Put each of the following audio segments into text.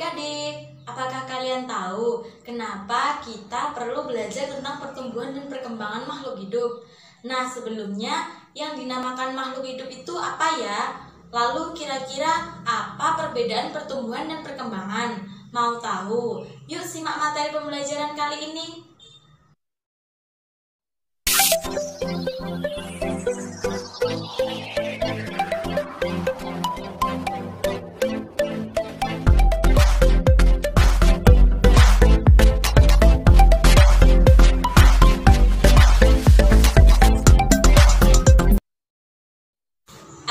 adik-adik, apakah kalian tahu kenapa kita perlu belajar tentang pertumbuhan dan perkembangan makhluk hidup? Nah, sebelumnya yang dinamakan makhluk hidup itu apa ya? Lalu kira-kira apa perbedaan pertumbuhan dan perkembangan? Mau tahu? Yuk simak materi pembelajaran kali ini.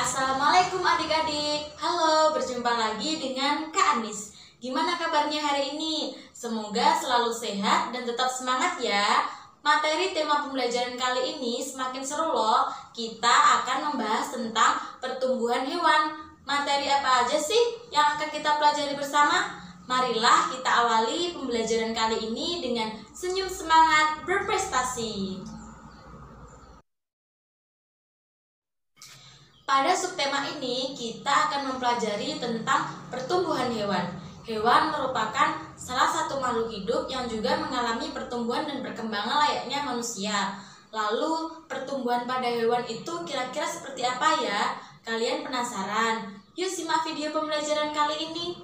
Assalamualaikum adik-adik. Halo, berjumpa lagi dengan Kak Anis. Gimana kabarnya hari ini? Semoga selalu sehat dan tetap semangat ya. Materi tema pembelajaran kali ini semakin seru loh. Kita akan membahas tentang pertumbuhan hewan. Materi apa aja sih yang akan kita pelajari bersama? Marilah kita awali pembelajaran kali ini dengan senyum semangat berprestasi. Pada subtema ini, kita akan mempelajari tentang pertumbuhan hewan. Hewan merupakan salah satu makhluk hidup yang juga mengalami pertumbuhan dan perkembangan layaknya manusia. Lalu, pertumbuhan pada hewan itu kira-kira seperti apa ya? Kalian penasaran? Yuk simak video pembelajaran kali ini.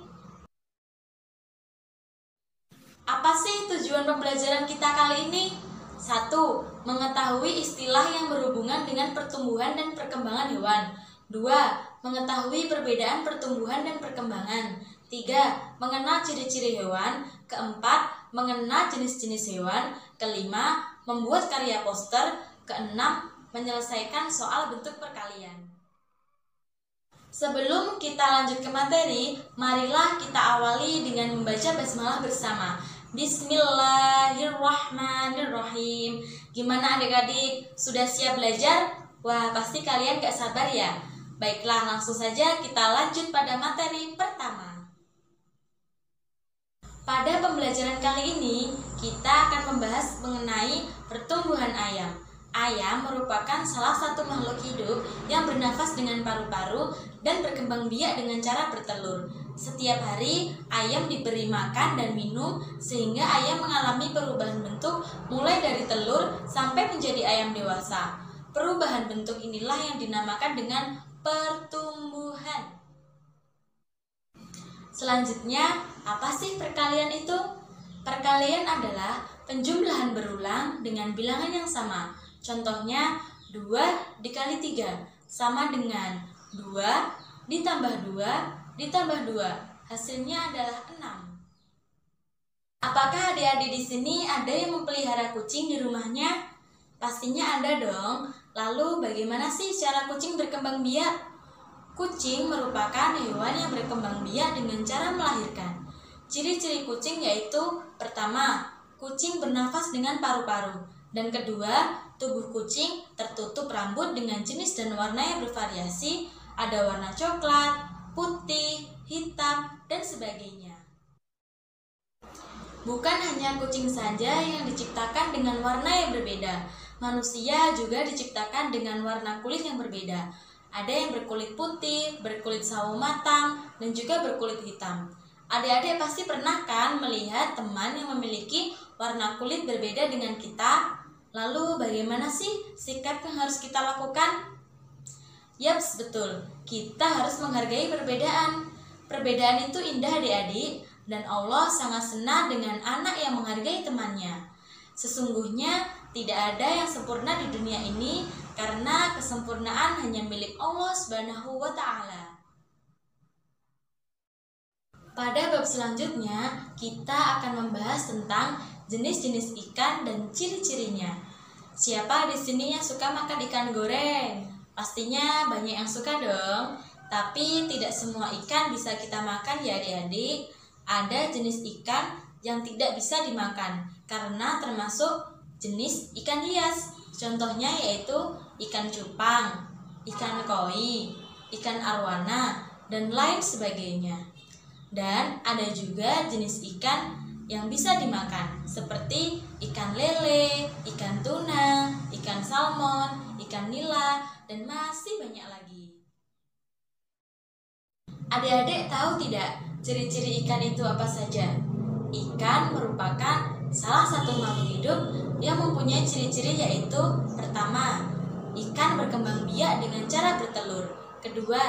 Apa sih tujuan pembelajaran kita kali ini? 1. Mengetahui istilah yang berhubungan dengan pertumbuhan dan perkembangan hewan. 2. Mengetahui perbedaan pertumbuhan dan perkembangan. 3. Mengenal ciri-ciri hewan. 4. Mengenal jenis-jenis hewan. 5. Membuat karya poster. 6. Menyelesaikan soal bentuk perkalian. Sebelum kita lanjut ke materi, marilah kita awali dengan membaca basmalah bersama. Bismillahirrahmanirrahim. Gimana adik-adik? Sudah siap belajar? Wah, pasti kalian gak sabar ya? Baiklah, langsung saja kita lanjut pada materi pertama. Pada pembelajaran kali ini, kita akan membahas mengenai pertumbuhan ayam. Ayam merupakan salah satu makhluk hidup yang bernafas dengan paru-paru dan berkembang biak dengan cara bertelur. Setiap hari, ayam diberi makan dan minum sehingga ayam mengalami perubahan bentuk mulai dari telur sampai menjadi ayam dewasa. Perubahan bentuk inilah yang dinamakan dengan pertumbuhan. Selanjutnya, apa sih perkalian itu? Perkalian adalah penjumlahan berulang dengan bilangan yang sama. Contohnya, 2 dikali 3 sama dengan 2 ditambah 2 ditambah 2. Hasilnya adalah 6. Apakah adik-adik di sini ada yang memelihara kucing di rumahnya? Pastinya ada dong. Lalu bagaimana sih cara kucing berkembang biak? Kucing merupakan hewan yang berkembang biak dengan cara melahirkan. Ciri-ciri kucing yaitu: pertama, kucing bernafas dengan paru-paru. Dan kedua, tubuh kucing tertutup rambut dengan jenis dan warna yang bervariasi. Ada warna coklat, putih, hitam, dan sebagainya. Bukan hanya kucing saja yang diciptakan dengan warna yang berbeda. Manusia juga diciptakan dengan warna kulit yang berbeda. Ada yang berkulit putih, berkulit sawo matang, dan juga berkulit hitam. Adik-adik pasti pernah kan melihat teman yang memiliki warna kulit berbeda dengan kita? Lalu bagaimana sih sikap yang harus kita lakukan? Yaps, betul. Kita harus menghargai perbedaan. Perbedaan itu indah adik-adik, dan Allah sangat senang dengan anak yang menghargai temannya. Sesungguhnya tidak ada yang sempurna di dunia ini, karena kesempurnaan hanya milik Allah Subhanahu wa Ta'ala. Pada bab selanjutnya, kita akan membahas tentang jenis-jenis ikan dan ciri-cirinya. Siapa di sini yang suka makan ikan goreng? Pastinya banyak yang suka dong. Tapi tidak semua ikan bisa kita makan ya adik-adik. Ada jenis ikan yang tidak bisa dimakan karena termasuk jenis ikan hias. Contohnya yaitu ikan cupang, ikan koi, ikan arwana, dan lain sebagainya. Dan ada juga jenis ikan yang bisa dimakan seperti ikan lele, ikan tuna, ikan salmon, ikan nila, dan masih banyak lagi. Adik-adik tahu tidak ciri-ciri ikan itu apa saja? Ikan merupakan salah satu makhluk hidup yang mempunyai ciri-ciri, yaitu pertama, ikan berkembang biak dengan cara bertelur. Kedua,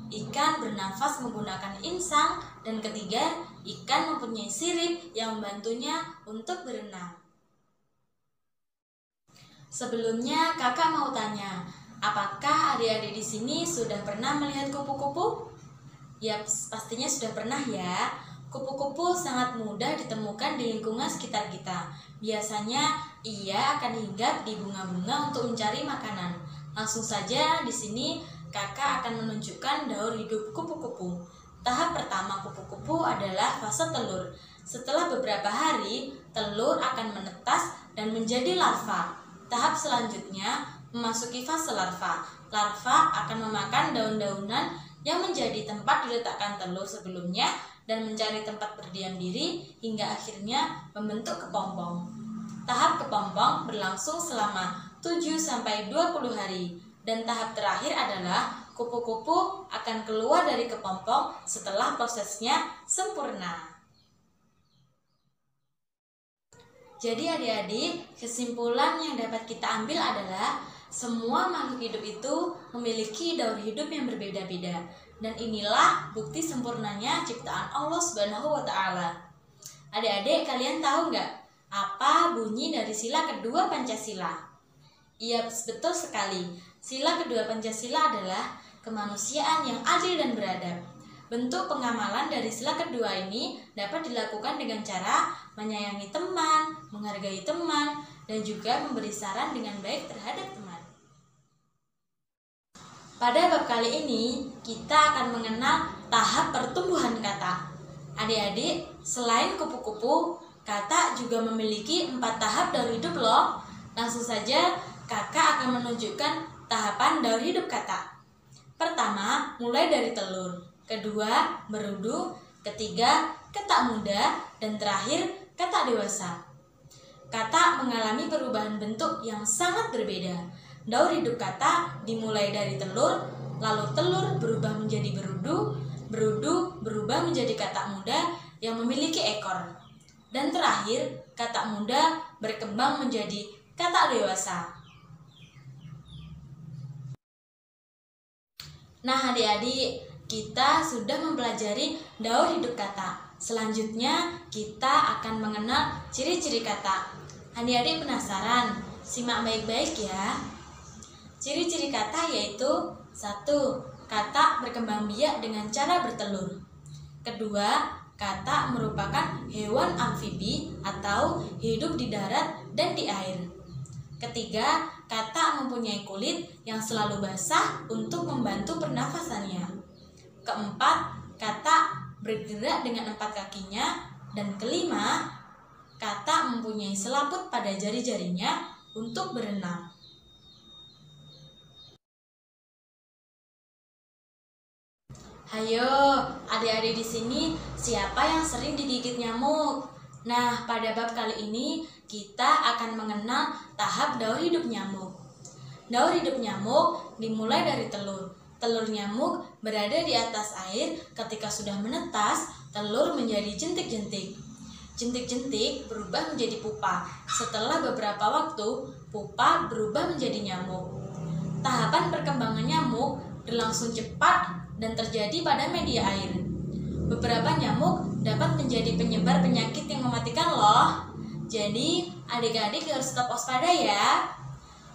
ikan bernafas menggunakan insang. Dan ketiga, ikan mempunyai sirip yang membantunya untuk berenang. Sebelumnya kakak mau tanya, apakah adik-adik di sini sudah pernah melihat kupu-kupu? Ya, pastinya sudah pernah ya. Kupu-kupu sangat mudah ditemukan di lingkungan sekitar kita. Biasanya ia akan hinggap di bunga-bunga untuk mencari makanan. Langsung saja di sini kakak akan menunjukkan daur hidup kupu-kupu. Tahap pertama kupu-kupu adalah fase telur. Setelah beberapa hari, telur akan menetas dan menjadi larva. Tahap selanjutnya memasuki fase larva. Larva akan memakan daun-daunan yang menjadi tempat diletakkan telur sebelumnya dan mencari tempat berdiam diri hingga akhirnya membentuk kepompong. Tahap kepompong berlangsung selama 7-20 hari dan tahap terakhir adalah kupu-kupu akan keluar dari kepompong setelah prosesnya sempurna. Jadi adik-adik, kesimpulan yang dapat kita ambil adalah semua makhluk hidup itu memiliki daur hidup yang berbeda-beda. Dan inilah bukti sempurnanya ciptaan Allah Subhanahu wa Ta'ala. Adik-adik, kalian tahu nggak apa bunyi dari sila kedua Pancasila? Iya, betul sekali. Sila kedua Pancasila adalah kemanusiaan yang adil dan beradab. Bentuk pengamalan dari sila kedua ini dapat dilakukan dengan cara menyayangi teman, menghargai teman, dan juga memberi saran dengan baik terhadap teman. Pada bab kali ini, kita akan mengenal tahap pertumbuhan kata. Adik-adik, selain kupu-kupu, kata juga memiliki 4 tahap daur hidup loh. Langsung saja, kakak akan menunjukkan tahapan daur hidup kata. Pertama, mulai dari telur. Kedua, berudu. Ketiga, katak muda. Dan terakhir, katak dewasa. Katak mengalami perubahan bentuk yang sangat berbeda. Daur hidup katak dimulai dari telur, lalu telur berubah menjadi berudu, berudu berubah menjadi katak muda yang memiliki ekor. Dan terakhir, katak muda berkembang menjadi katak dewasa. Nah adik-adik, kita sudah mempelajari daur hidup kata. Selanjutnya kita akan mengenal ciri-ciri kata. Adik-adik penasaran? Simak baik-baik ya. Ciri-ciri kata yaitu 1. Kata berkembang biak dengan cara bertelur. Kedua, kata merupakan hewan amfibi atau hidup di darat dan di air. Ketiga, kata mempunyai kulit yang selalu basah untuk membantu pernafasannya. Keempat, kata bergerak dengan 4 kakinya. Dan kelima, kata mempunyai selaput pada jari-jarinya untuk berenang. Hayo, adik-adik di sini siapa yang sering digigit nyamuk? Nah, pada bab kali ini kita akan mengenal tahap daur hidup nyamuk. Daur hidup nyamuk dimulai dari telur. Telur nyamuk berada di atas air. Ketika sudah menetas, telur menjadi jentik-jentik. Jentik-jentik berubah menjadi pupa. Setelah beberapa waktu, pupa berubah menjadi nyamuk. Tahapan perkembangan nyamuk berlangsung cepat dan terjadi pada media air. Beberapa nyamuk dapat menjadi penyebar penyakit yang mematikan loh. Jadi adik-adik harus tetap waspada ya.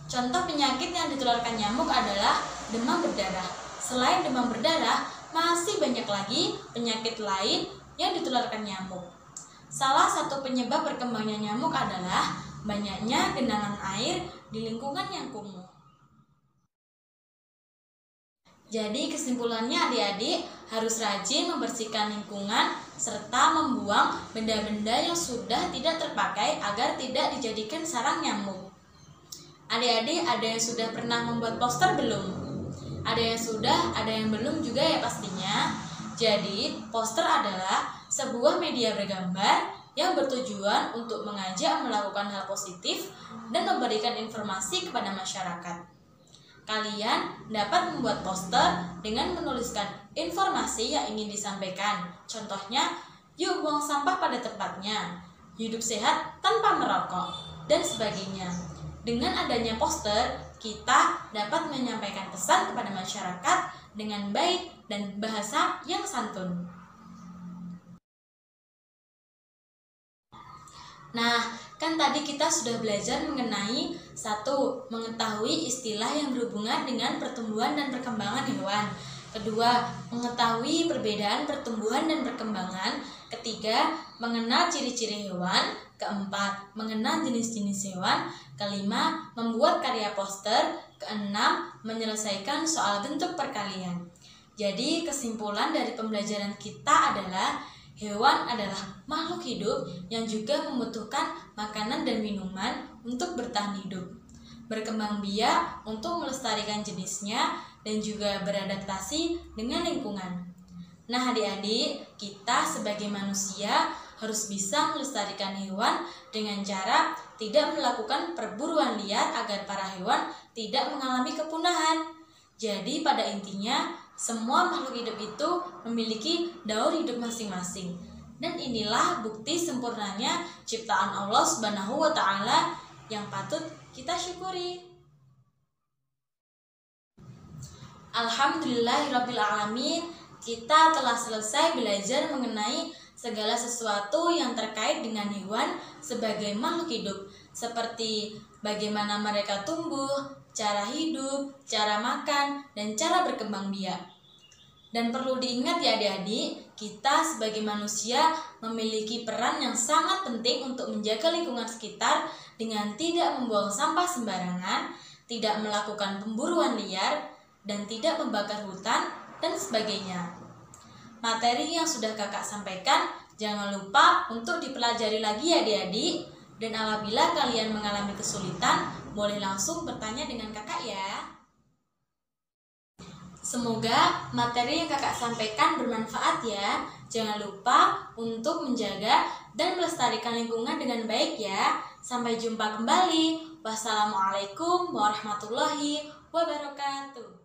Contoh penyakit yang ditularkan nyamuk adalah demam berdarah. Selain demam berdarah, masih banyak lagi penyakit lain yang ditularkan nyamuk. Salah satu penyebab berkembangnya nyamuk adalah banyaknya genangan air di lingkungan yang kumuh. Jadi kesimpulannya adik-adik harus rajin membersihkan lingkungan serta membuang benda-benda yang sudah tidak terpakai agar tidak dijadikan sarang nyamuk. Adik-adik ada yang sudah pernah membuat poster belum? Ada yang sudah, ada yang belum juga ya pastinya. Jadi poster adalah sebuah media bergambar yang bertujuan untuk mengajak melakukan hal positif dan memberikan informasi kepada masyarakat. Kalian dapat membuat poster dengan menuliskan informasi yang ingin disampaikan. Contohnya, yuk buang sampah pada tempatnya, hidup sehat tanpa merokok, dan sebagainya. Dengan adanya poster, kita dapat menyampaikan pesan kepada masyarakat dengan baik dan bahasa yang santun. Nah, kan tadi kita sudah belajar mengenai mengetahui istilah yang berhubungan dengan pertumbuhan dan perkembangan hewan. Kedua, mengetahui perbedaan pertumbuhan dan perkembangan. Ketiga, mengenal ciri-ciri hewan. Keempat, mengenal jenis-jenis hewan. Kelima, membuat karya poster. Keenam, menyelesaikan soal bentuk perkalian. Jadi, kesimpulan dari pembelajaran kita adalah hewan adalah makhluk hidup yang juga membutuhkan makanan dan minuman untuk bertahan hidup, berkembang biak untuk melestarikan jenisnya, dan juga beradaptasi dengan lingkungan. Nah adik-adik, kita sebagai manusia harus bisa melestarikan hewan dengan cara tidak melakukan perburuan liar agar para hewan tidak mengalami kepunahan. Jadi pada intinya, semua makhluk hidup itu memiliki daur hidup masing-masing. Dan inilah bukti sempurnanya ciptaan Allah Subhanahu wa Ta'ala yang patut kita syukuri. Alhamdulillahirrabbilalamin, kita telah selesai belajar mengenai segala sesuatu yang terkait dengan hewan sebagai makhluk hidup, seperti bagaimana mereka tumbuh, cara hidup, cara makan, dan cara berkembang biak. Dan perlu diingat ya adik-adik, kita sebagai manusia memiliki peran yang sangat penting untuk menjaga lingkungan sekitar dengan tidak membuang sampah sembarangan, tidak melakukan pemburuan liar, dan tidak membakar hutan, dan sebagainya. Materi yang sudah kakak sampaikan jangan lupa untuk dipelajari lagi ya adik-adik. Dan apabila kalian mengalami kesulitan, boleh langsung bertanya dengan kakak ya. Semoga materi yang kakak sampaikan bermanfaat ya. Jangan lupa untuk menjaga dan melestarikan lingkungan dengan baik ya. Sampai jumpa kembali. Wassalamualaikum warahmatullahi wabarakatuh.